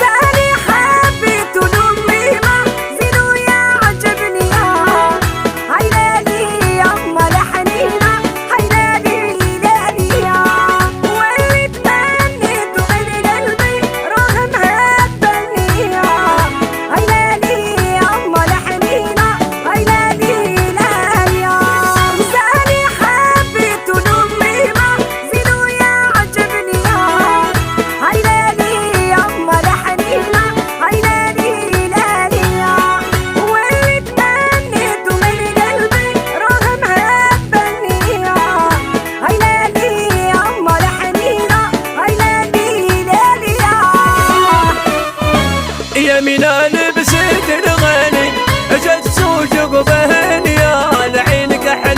زاني حبيت لأمي ما زينو يا عجبني هيلالي يما لحنينا هيلالي لالي واللي تمنيته من قلبي رغم هبني هيلالي يما لحنينا هيلالي لالي زاني حبيت لأمي ما زينو يا عجبني هيلالي يما لحنينا هيلالي لالي واللي تمنيته من قلبي رغم هبني هيلالي يما لحنينا هيلالي لالي يا مينا لبست الغني جت سوق بهني على عينك حلو